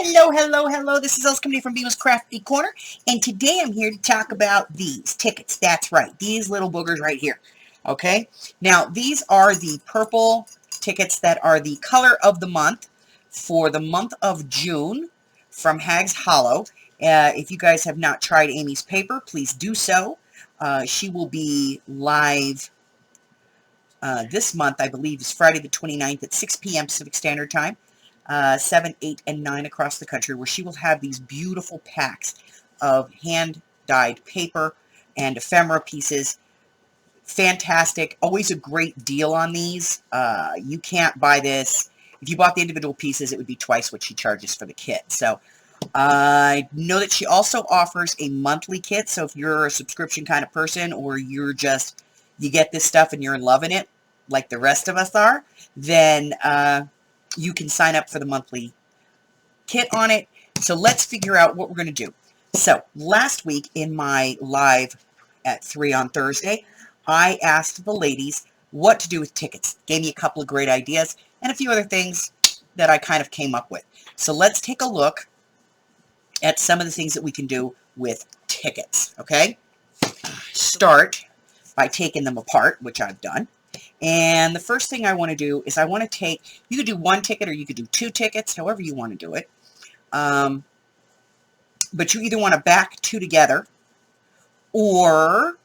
Hello, hello, hello. This is Els coming from Beamus Crafty Corner, and today I'm here to talk about these tickets. That's right, these little boogers right here. Okay, now these are the purple tickets that are the color of the month for the month of June from Hags Hollow. If you guys have not tried Amy's paper, please do so. She will be live this month, I believe, is Friday the 29th at 6 p.m. Pacific Standard Time. 7, 8, and 9 across the country, where she will have these beautiful packs of hand-dyed paper and ephemera pieces. Fantastic. Always a great deal on these. You can't buy this. If you bought the individual pieces, it would be twice what she charges for the kit. So I know that she also offers a monthly kit. So if you're a subscription kind of person, or you're just, you get this stuff and you're loving it like the rest of us are, then you can sign up for the monthly kit on it. So let's figure out what we're going to do. So last week in my live at 3 on Thursday, I asked the ladies what to do with tickets. Gave me a couple of great ideas and a few other things that I kind of came up with. So let's take a look at some of the things that we can do with tickets, okay? Start by taking them apart, which I've done. And the first thing I want to do is I want to take, you could do one ticket or you could do 2 tickets, however you want to do it. But you either want to back 2 together, or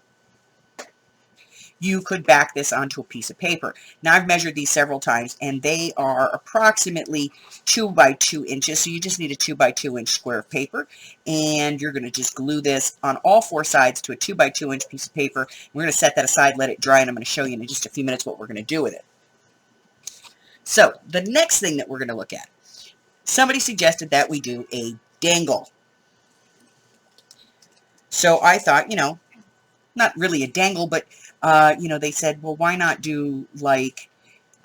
you could back this onto a piece of paper. Now I've measured these several times and they are approximately 2 by 2 inches. So you just need a 2 by 2 inch square of paper, and you're going to just glue this on all 4 sides to a 2 by 2 inch piece of paper. We're going to set that aside, let it dry, and I'm going to show you in just a few minutes what we're going to do with it. So the next thing that we're going to look at, somebody suggested that we do a dangle. So I thought, you know, not really a dangle, but you know, they said, well, why not do like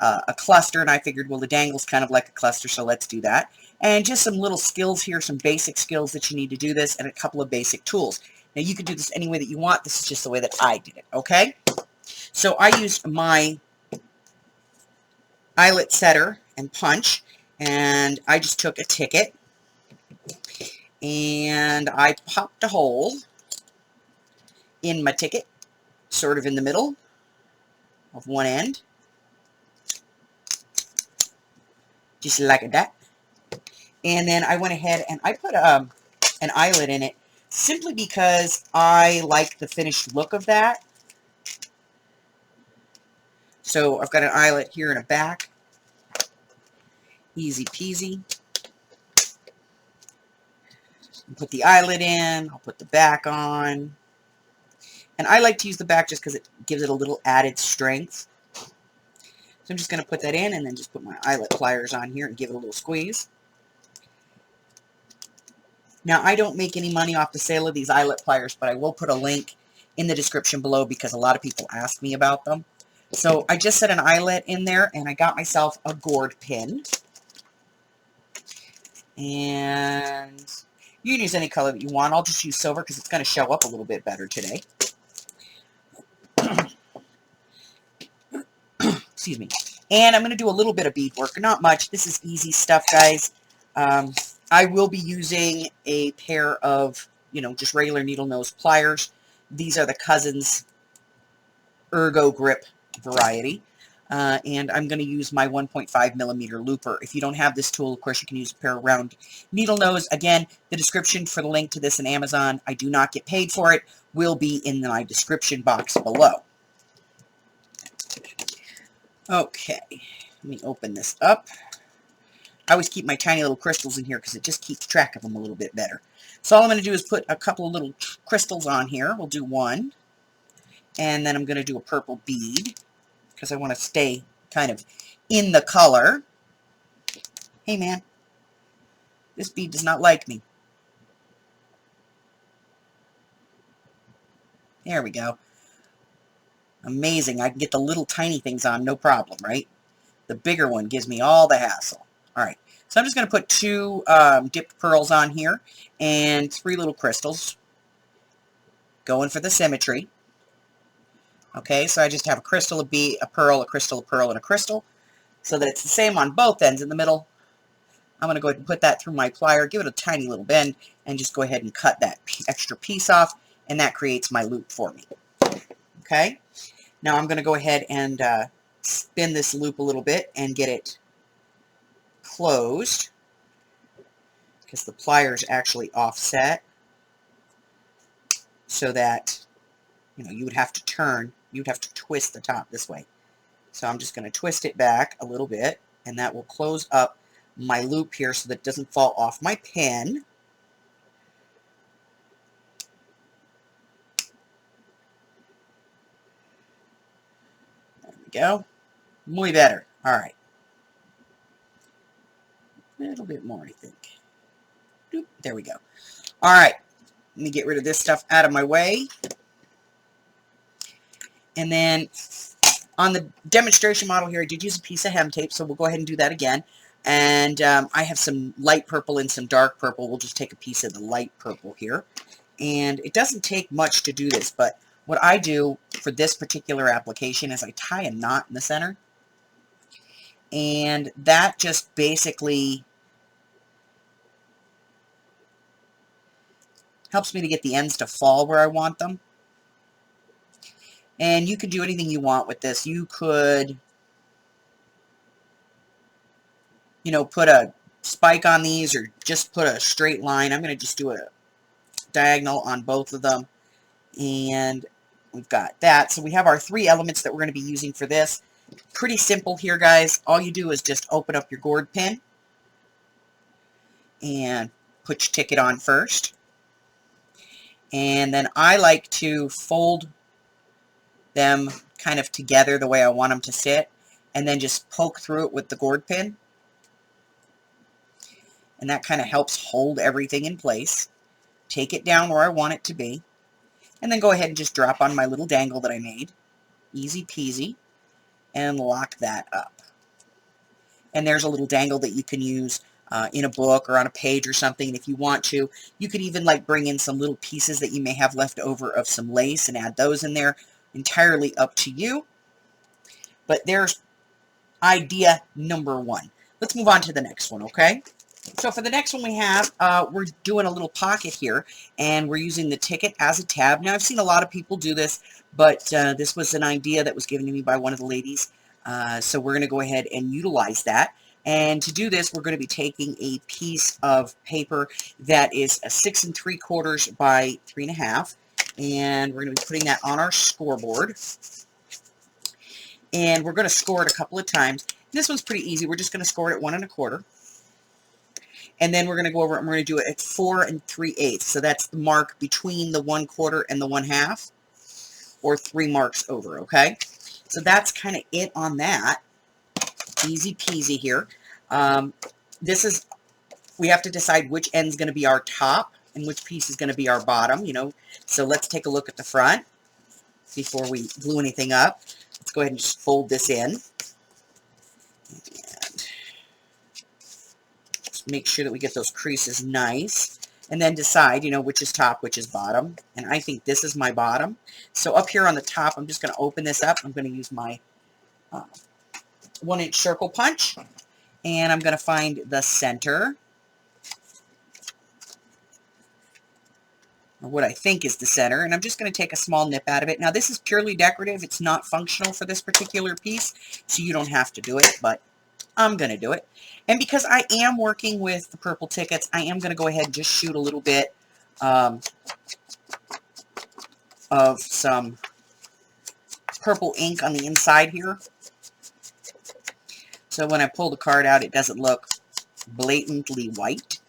a cluster? And I figured, well, the dangle's kind of like a cluster, so let's do that. And just some little skills here, some basic skills that you need to do this, and a couple of basic tools. Now, you can do this any way that you want. This is just the way that I did it, okay? So I used my eyelet setter and punch, and I just took a ticket, and I popped a hole in my ticket, sort of in the middle of one end, just like that. And then I went ahead and I put an eyelet in it, simply because I like the finished look of that. So I've got an eyelet here in the back, easy peasy. Put the eyelet in, I'll put the back on. And I like to use the back just because it gives it a little added strength. So I'm just going to put that in and then just put my eyelet pliers on here and give it a little squeeze. Now, I don't make any money off the sale of these eyelet pliers, but I will put a link in the description below because a lot of people ask me about them. So I just set an eyelet in there and I got myself a gourd pin. And you can use any color that you want. I'll just use silver because it's going to show up a little bit better today. Excuse me. And I'm going to do a little bit of beadwork. Not much. This is easy stuff, guys. I will be using a pair of, you know, just regular needle nose pliers. These are the Cousins Ergo Grip variety. And I'm going to use my 1.5 millimeter looper. If you don't have this tool, of course, you can use a pair of round needle nose. Again, the description for the link to this in Amazon, I do not get paid for it, will be in my description box below. Okay, let me open this up. I always keep my tiny little crystals in here because it just keeps track of them a little bit better. So all I'm going to do is put a couple of little crystals on here. We'll do one. And then I'm going to do a purple bead because I want to stay kind of in the color. Hey, man. This bead does not like me. There we go. Amazing. I can get the little tiny things on, no problem, right? The bigger one gives me all the hassle. All right. So I'm just going to put 2 dipped pearls on here and 3 little crystals. Going for the symmetry. Okay, so I just have a crystal, a pearl, a crystal, and a crystal. So that it's the same on both ends in the middle. I'm going to go ahead and put that through my plier, give it a tiny little bend, and just go ahead and cut that extra piece off, and that creates my loop for me. Okay? Now I'm going to go ahead and spin this loop a little bit and get it closed, because the pliers actually offset, so that, you know, you would have to twist the top this way. So I'm just going to twist it back a little bit, and that will close up my loop here so that it doesn't fall off my pen. There we go. Muy better. All right. A little bit more, I think. Doop, there we go. All right. Let me get rid of this stuff out of my way. And then on the demonstration model here, I did use a piece of hem tape, so we'll go ahead and do that again. And I have some light purple and some dark purple. We'll just take a piece of the light purple here. And it doesn't take much to do this, but what I do for this particular application is I tie a knot in the center. And that just basically helps me to get the ends to fall where I want them. And you can do anything you want with this. You could, you know, put a spike on these or just put a straight line. I'm going to just do a diagonal on both of them. And we've got that. So we have our 3 elements that we're going to be using for this. Pretty simple here, guys. All you do is just open up your gourd pin and put your ticket on first. And then I like to fold them kind of together the way I want them to sit, and then just poke through it with the gourd pin. And that kind of helps hold everything in place. Take it down where I want it to be, and then go ahead and just drop on my little dangle that I made. Easy peasy. And lock that up. And there's a little dangle that you can use in a book or on a page or something. And if you want to, you could even like bring in some little pieces that you may have left over of some lace and add those in there. Entirely up to you. But there's idea number 1. Let's move on to the next one, okay? So for the next one we have, we're doing a little pocket here, and we're using the ticket as a tab. Now I've seen a lot of people do this, but this was an idea that was given to me by one of the ladies. So we're going to go ahead and utilize that. And to do this, we're going to be taking a piece of paper that is a 6 3/4 by 3 1/2. And we're going to be putting that on our scoreboard. And we're going to score it a couple of times. This one's pretty easy. We're just going to score it at 1 1/4. And then we're going to go over and we're going to do it at 4 3/8. So that's the mark between the 1/4 and the 1/2, or 3 marks over, okay? So that's kind of it on that. Easy peasy here. We have to decide which end's going to be our top and which piece is going to be our bottom, you know. So let's take a look at the front before we glue anything up. Let's go ahead and just fold this in. And just make sure that we get those creases nice. And then decide, you know, which is top, which is bottom. And I think this is my bottom. So up here on the top, I'm just going to open this up. I'm going to use my 1-inch circle punch. And I'm going to find the center, or what I think is the center, and I'm just going to take a small nip out of it. Now this is purely decorative. It's not functional for this particular piece, so you don't have to do it, but I'm going to do it. And because I am working with the purple tickets, I am going to go ahead and just shoot a little bit of some purple ink on the inside here. So when I pull the card out, it doesn't look blatantly white.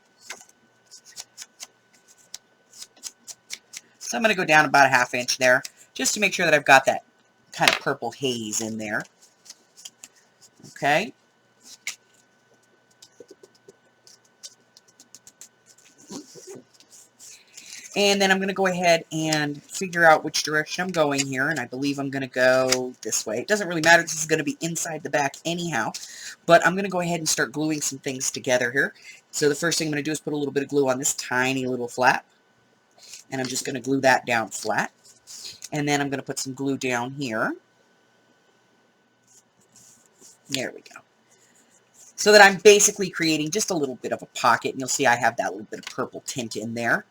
So I'm going to go down about a 1/2 inch there, just to make sure that I've got that kind of purple haze in there. Okay. And then I'm going to go ahead and figure out which direction I'm going here, and I believe I'm going to go this way. It doesn't really matter. This is going to be inside the back anyhow, but I'm going to go ahead and start gluing some things together here. So the first thing I'm going to do is put a little bit of glue on this tiny little flap, and I'm just going to glue that down flat. And then I'm going to put some glue down here. There we go. so that I'm basically creating just a little bit of a pocket. And you'll see I have that little bit of purple tint in there.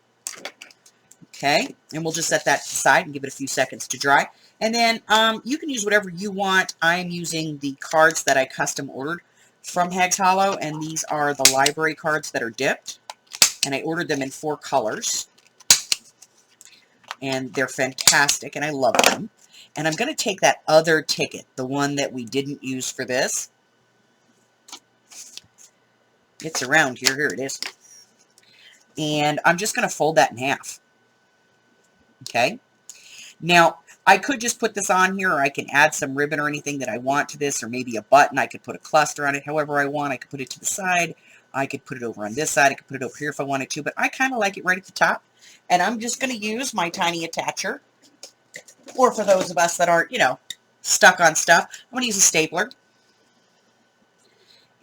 Okay, and we'll just set that to the side and give it a few seconds to dry. And then you can use whatever you want. I'm using the cards that I custom ordered from Hags Hollow, and these are the library cards that are dipped. And I ordered them in 4 colors. And they're fantastic, and I love them. And I'm going to take that other ticket, the one that we didn't use for this. It's around here. Here it is. And I'm just going to fold that in half. Okay. Now, I could just put this on here, or I can add some ribbon or anything that I want to this, or maybe a button. I could put a cluster on it however I want. I could put it to the side. I could put it over on this side. I could put it over here if I wanted to, but I kind of like it right at the top. And I'm just going to use my tiny attacher, or for those of us that aren't, you know, stuck on stuff, I'm going to use a stapler.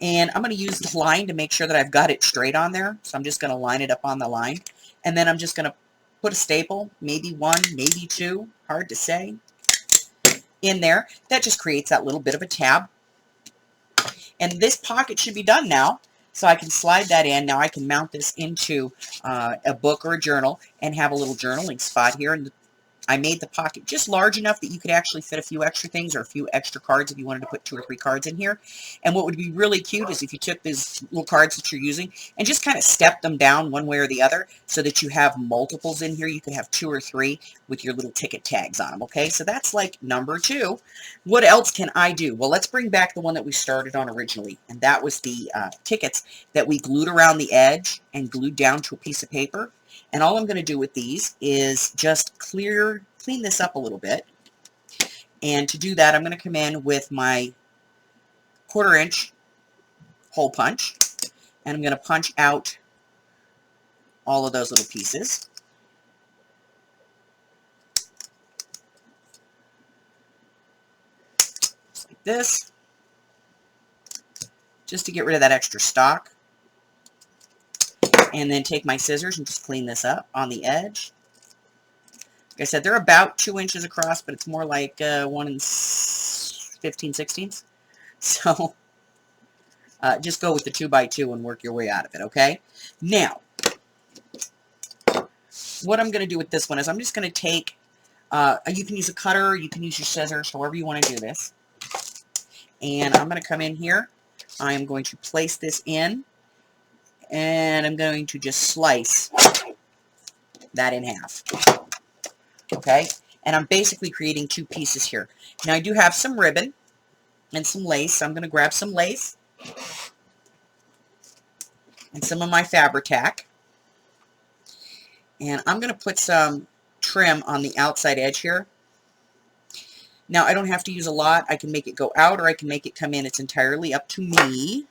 And I'm going to use the line to make sure that I've got it straight on there. So I'm just going to line it up on the line. And then I'm just going to put a staple, maybe 1, maybe 2, hard to say, in there. That just creates that little bit of a tab. And this pocket should be done now. So I can slide that in. Now I can mount this into a book or a journal and have a little journaling spot here. And I made the pocket just large enough that you could actually fit a few extra things or a few extra cards if you wanted to put 2 or 3 cards in here. And what would be really cute is if you took these little cards that you're using and just kind of step them down one way or the other so that you have multiples in here. You could have 2 or 3 with your little ticket tags on them, okay? So that's like number 2. What else can I do? Well, let's bring back the one that we started on originally, and that was the tickets that we glued around the edge and glued down to a piece of paper. And all I'm going to do with these is just clean this up a little bit. And to do that, I'm going to come in with my 1/4 inch hole punch. And I'm going to punch out all of those little pieces. Just like this. Just to get rid of that extra stock. And then take my scissors and just clean this up on the edge. Like I said, they're about 2 inches across, but it's more like 1 15/16. So just go with the 2x2 and work your way out of it, okay? Now, what I'm going to do with this one is I'm just going to take, you can use a cutter, you can use your scissors, however you want to do this. And I'm going to come in here. I am going to place this in. And I'm going to just slice that in half. Okay? And I'm basically creating 2 pieces here. Now I do have some ribbon and some lace. So I'm going to grab some lace and some of my Fabri-Tac. And I'm going to put some trim on the outside edge here. Now I don't have to use a lot. I can make it go out or I can make it come in. It's entirely up to me.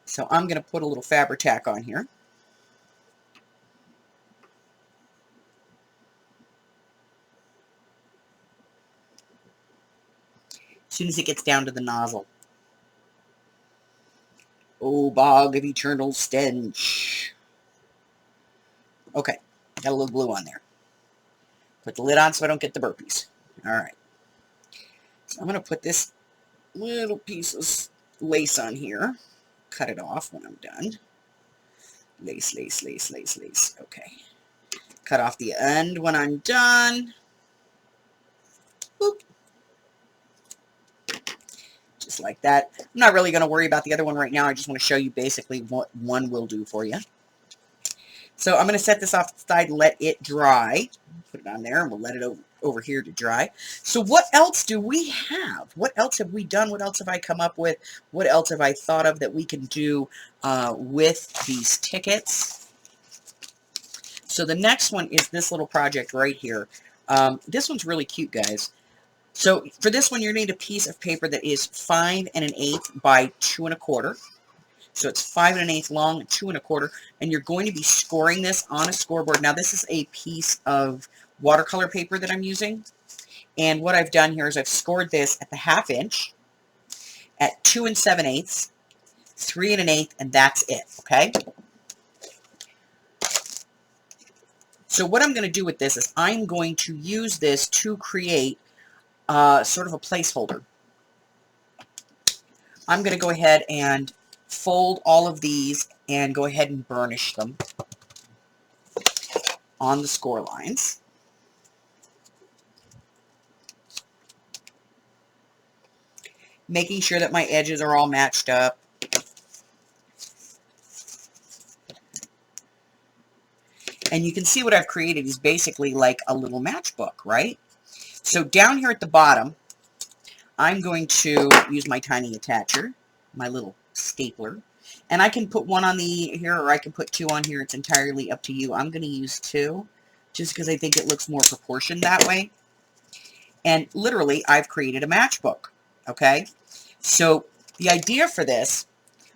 So I'm going to put a little Fabri-Tac on here. As soon as it gets down to the nozzle. Oh, bog of eternal stench. Okay, got a little glue on there. Put the lid on so I don't get the burpees. All right. So I'm going to put this little piece of lace on here. Cut it off when I'm done. Lace, lace, lace, lace, lace. Okay. Cut off the end when I'm done. Boop. Just like that. I'm not really going to worry about the other one right now. I just want to show you basically what one will do for you. So I'm going to set this off to the side and let it dry. Put it on there and we'll let it over here to dry. So what else do we have? What else have we done? What else have I come up with? What else have I thought of that we can do with these tickets? So the next one is this little project right here. This one's really cute, guys. So for this one, you're going to need a piece of paper that is 5 1/8 by 2 1/4. So it's 5 1/8 long and 2 1/4, and you're going to be scoring this on a scoreboard. Now this is a piece of watercolor paper that I'm using, and what I've done here is I've scored this at the 1/2 inch, at 2 7/8, 3 1/8, and that's it. Okay. So what I'm going to do with this is I'm going to use this to create sort of a placeholder. I'm going to go ahead and fold all of these and go ahead and burnish them on the score lines. Making sure that my edges are all matched up. And you can see what I've created is basically like a little matchbook, right? So down here at the bottom, I'm going to use my tiny attacher, my little stapler, and I can put one on the here, or I can put two on here. It's entirely up to you. I'm going to use two just because I think it looks more proportioned that way. And literally, I've created a matchbook, okay? So the idea for this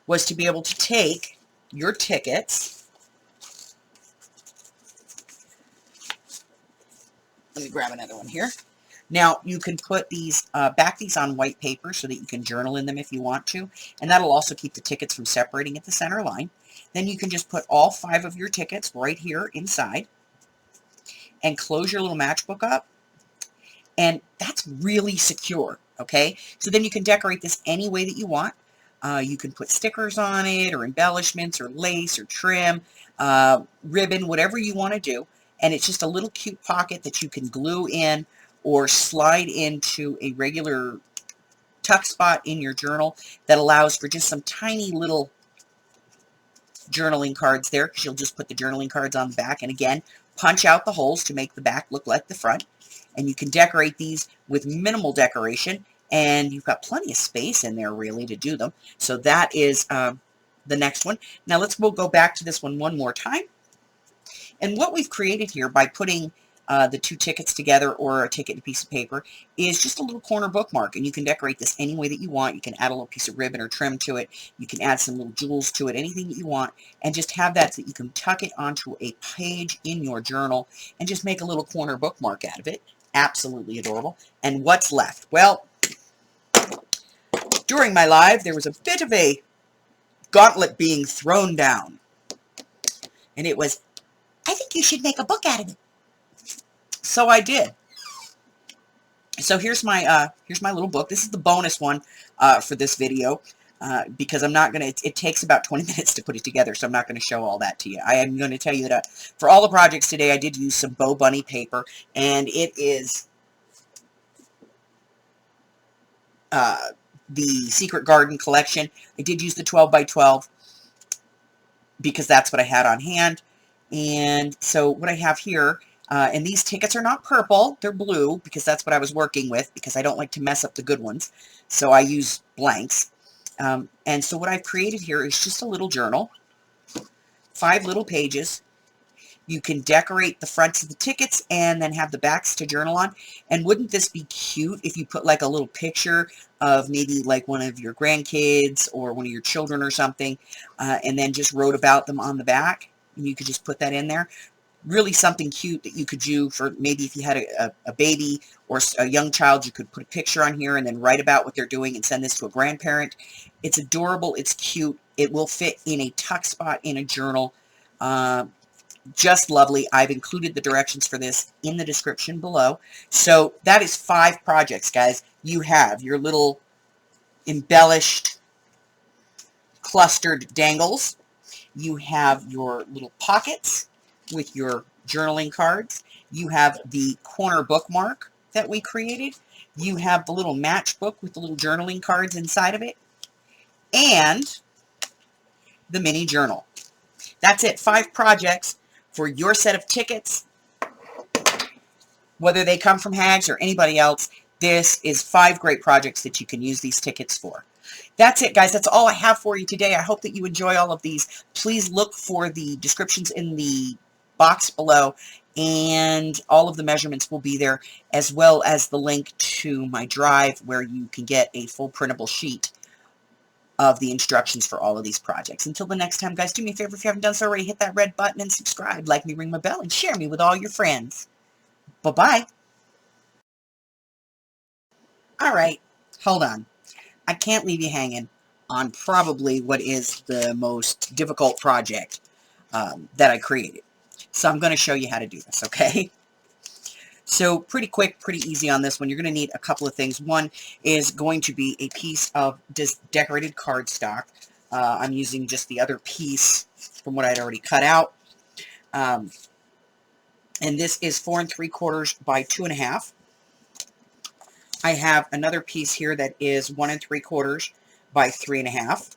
was to be able to take your tickets. Let me grab another one here. Now, you can put these, back these on white paper so that you can journal in them if you want to, and that'll also keep the tickets from separating at the center line. Then you can just put all 5 of your tickets right here inside and close your little matchbook up, and that's really secure, okay? So then you can decorate this any way that you want. You can put stickers on it, or embellishments, or lace, or trim, ribbon, whatever you want to do, and it's just a little cute pocket that you can glue in or slide into a regular tuck spot in your journal that allows for just some tiny little journaling cards there, because you'll just put the journaling cards on the back, and again, punch out the holes to make the back look like the front. And you can decorate these with minimal decoration, and you've got plenty of space in there really to do them. So that is the next one. Now we'll go back to this one more time. And what we've created here by putting the 2 tickets together, or a ticket and a piece of paper, is just a little corner bookmark. And you can decorate this any way that you want. You can add a little piece of ribbon or trim to it. You can add some little jewels to it, anything that you want, and just have that so that you can tuck it onto a page in your journal and just make a little corner bookmark out of it. Absolutely adorable. And what's left? Well, during my live, there was a bit of a gauntlet being thrown down. And it was, I think you should make a book out of it. So I did. So here's my little book. This is the bonus one for this video, because I'm not going to, it takes about 20 minutes to put it together, so I'm not going to show all that to you. I am going to tell you that for all the projects today, I did use some Bow Bunny paper, and it is the Secret Garden collection. I did use the 12 by 12 because that's what I had on hand. And so what I have here, and these tickets are not purple, they're blue, because that's what I was working with, because I don't like to mess up the good ones. So I use blanks. And so what I've created here is just a little journal, 5 little pages. You can decorate the fronts of the tickets and then have the backs to journal on. And wouldn't this be cute if you put like a little picture of maybe like one of your grandkids or one of your children or something, and then just wrote about them on the back, and you could just put that in there. Really something cute that you could do for maybe if you had a baby or a young child. You could put a picture on here and then write about what they're doing and send this to a grandparent. It's adorable. It's cute. It will fit in a tuck spot in a journal. Just lovely. I've included the directions for this in the description below. So that is 5 projects, guys. You have your little embellished clustered dangles. You have your little pockets with your journaling cards. You have the corner bookmark that we created. You have the little matchbook with the little journaling cards inside of it. And the mini journal. That's it. 5 projects for your set of tickets. Whether they come from Hags or anybody else, this is 5 great projects that you can use these tickets for. That's it, guys. That's all I have for you today. I hope that you enjoy all of these. Please look for the descriptions in the box below, and all of the measurements will be there, as well as the link to my drive where you can get a full printable sheet of the instructions for all of these projects. Until the next time, guys, do me a favor, if you haven't done so already, hit that red button and subscribe, like me, ring my bell, and share me with all your friends. Bye-bye. All right, hold on. I can't leave you hanging on probably what is the most difficult project that I created. So I'm going to show you how to do this, okay? So pretty quick, pretty easy on this one. You're going to need a couple of things. One is going to be a piece of decorated cardstock. I'm using just the other piece from what I'd already cut out. And this is 4 3/4 by 2.5. I have another piece here that is 1 3/4 by 3.5.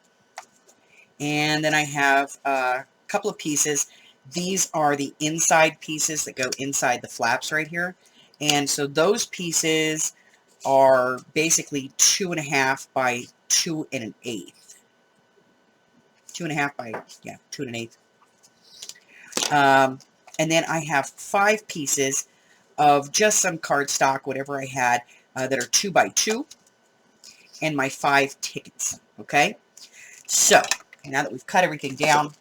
And then I have a couple of pieces. These are the inside pieces that go inside the flaps right here. And so those pieces are basically 2.5 by 2 1/8. 2.5 by, yeah, 2 1/8. And then I have 5 pieces of just some cardstock, whatever I had, that are 2 by 2, and my 5 tickets. Okay, so now that we've cut everything down,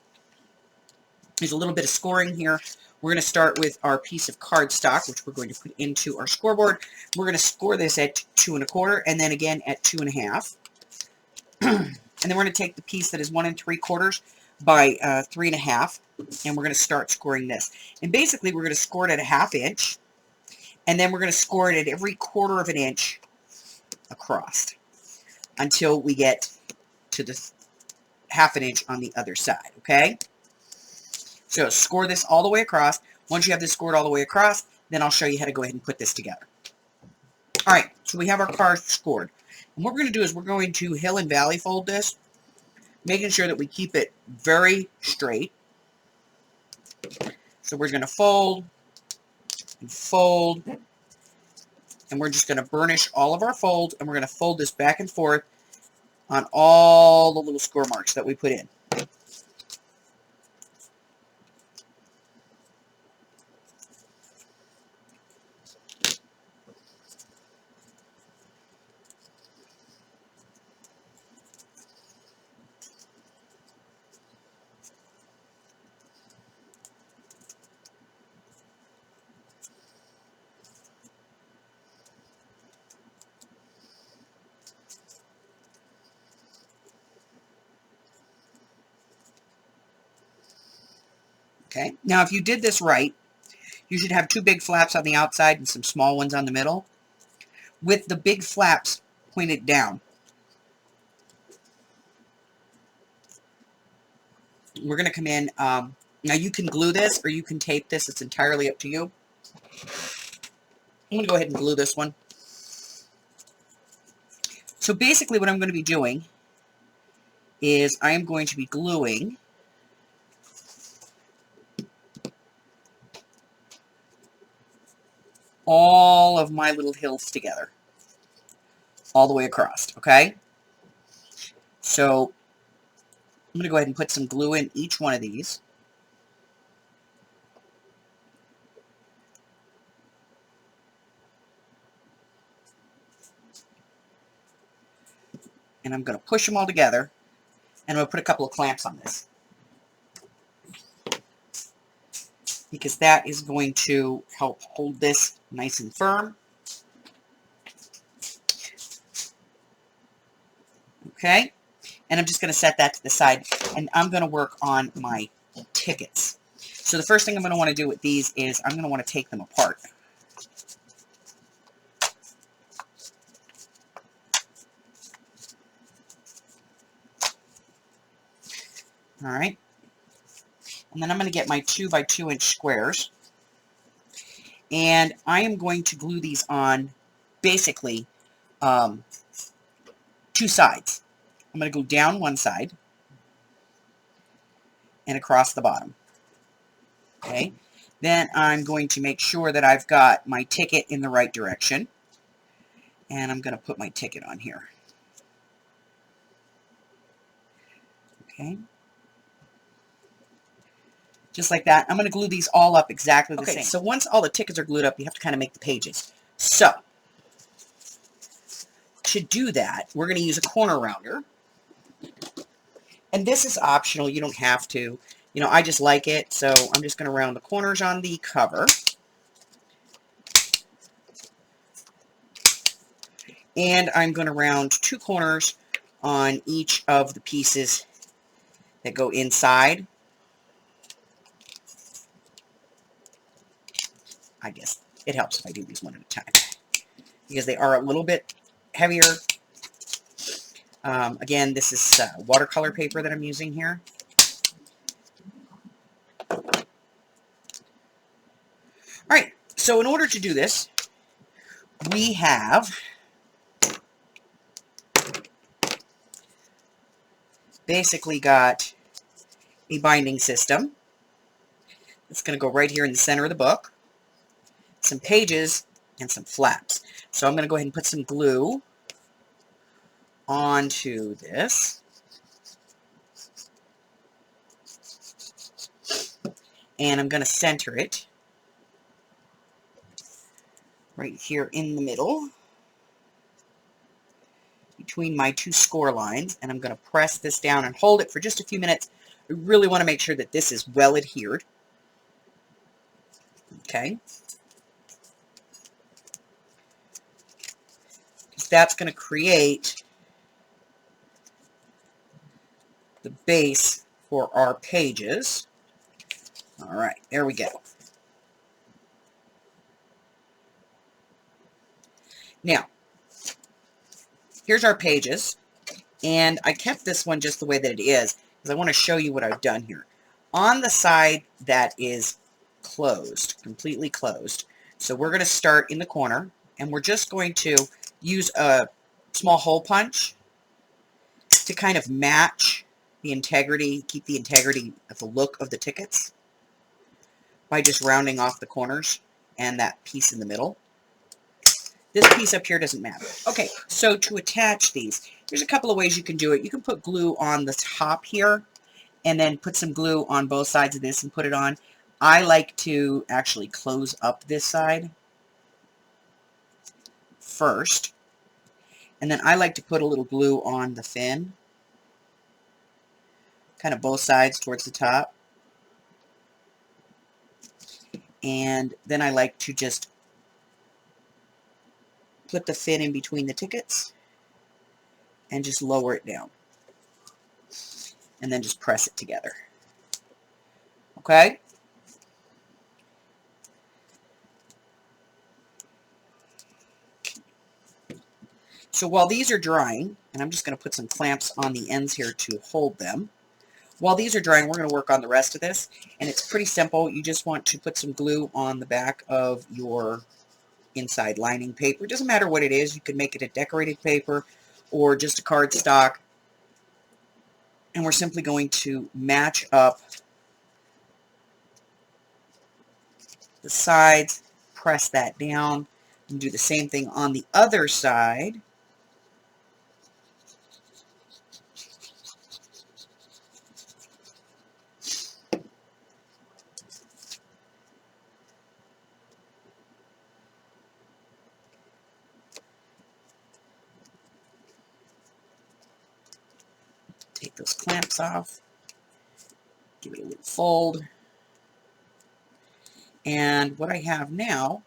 there's a little bit of scoring here. We're going to start with our piece of cardstock, which we're going to put into our scoreboard. We're going to score this at 2 1/4, and then again at 2 1/2. And then we're going to take the piece that is 1 3/4 by 3.5, and we're going to start scoring this. And basically, we're going to score it at a 1/2 inch, and then we're going to score it at every 1/4 of an inch across until we get to the 1/2 inch on the other side. Okay. So score this all the way across. Once you have this scored all the way across, then I'll show you how to go ahead and put this together. All right, so we have our card scored. And what we're going to do is we're going to hill and valley fold this, making sure that we keep it very straight. So we're going to fold and fold, and we're just going to burnish all of our folds, and we're going to fold this back and forth on all the little score marks that we put in. Okay, now if you did this right, you should have 2 big flaps on the outside and some small ones on the middle, with the big flaps pointed down. We're going to come in, now you can glue this or you can tape this, it's entirely up to you. I'm going to go ahead and glue this one. So basically what I'm going to be doing is I am going to be gluing all of my little hills together, all the way across, okay? So I'm going to go ahead and put some glue in each one of these. And I'm going to push them all together, and I'm going to put a couple of clamps on this, because that is going to help hold this nice and firm. Okay, and I'm just going to set that to the side, and I'm going to work on my tickets. So the first thing I'm going to want to do with these is I'm going to want to take them apart. All right, and then I'm going to get my 2 by 2 inch squares, and I am going to glue these on basically 2 sides. I'm going to go down one side and across the bottom. Okay, then I'm going to make sure that I've got my ticket in the right direction, and I'm going to put my ticket on here. Okay, just like that. I'm going to glue these all up exactly the same. So once all the tickets are glued up, you have to kind of make the pages. So to do that, we're going to use a corner rounder. And this is optional. You don't have to. You know, I just like it, so I'm just going to round the corners on the cover. And I'm going to round 2 corners on each of the pieces that go inside. I guess it helps if I do these one at a time because they are a little bit heavier. Again, this is watercolor paper that I'm using here. All right, so in order to do this, we have basically got a binding system. It's going to go right here in the center of the book, some pages, and some flaps. So I'm going to go ahead and put some glue onto this. And I'm going to center it right here in the middle between my two score lines. And I'm going to press this down and hold it for just a few minutes. I really want to make sure that this is well adhered. Okay. Because that's going to create the base for our pages. All right, there we go. Now, here's our pages, and I kept this one just the way that it is because I want to show you what I've done here. On the side that is closed, completely closed, so we're going to start in the corner, and we're just going to use a small hole punch to kind of match the integrity, keep the integrity of the look of the tickets by just rounding off the corners and that piece in the middle. This piece up here doesn't matter. Okay, so to attach these, there's a couple of ways you can do it. You can put glue on the top here and then put some glue on both sides of this and put it on. I like to actually close up this side first, and then I like to put a little glue on the fin, kind of both sides towards the top. And then I like to just put the fin in between the tickets and just lower it down. And then just press it together. Okay? So while these are drying, and I'm just going to put some clamps on the ends here to hold them. While these are drying, we're going to work on the rest of this. And it's pretty simple. You just want to put some glue on the back of your inside lining paper. It doesn't matter what it is. You can make it a decorated paper or just a cardstock. And we're simply going to match up the sides, press that down, and do the same thing on the other side. Take those clamps off, give it a little fold, and what I have now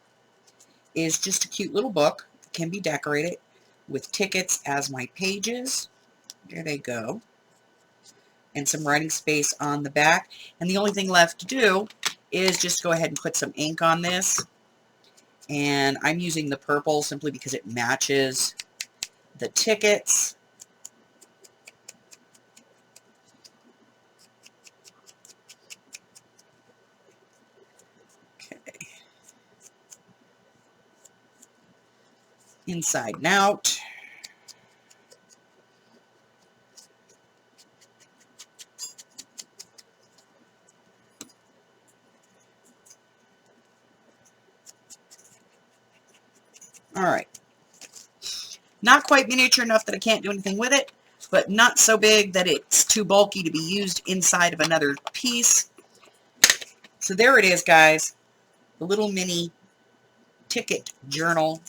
is just a cute little book that can be decorated with tickets as my pages. There they go. And some writing space on the back. And the only thing left to do is just go ahead and put some ink on this. And I'm using the purple simply because it matches the tickets. Inside and out. All right. Not quite miniature enough that I can't do anything with it, but not so big that it's too bulky to be used inside of another piece. So there it is, guys. The little mini ticket journal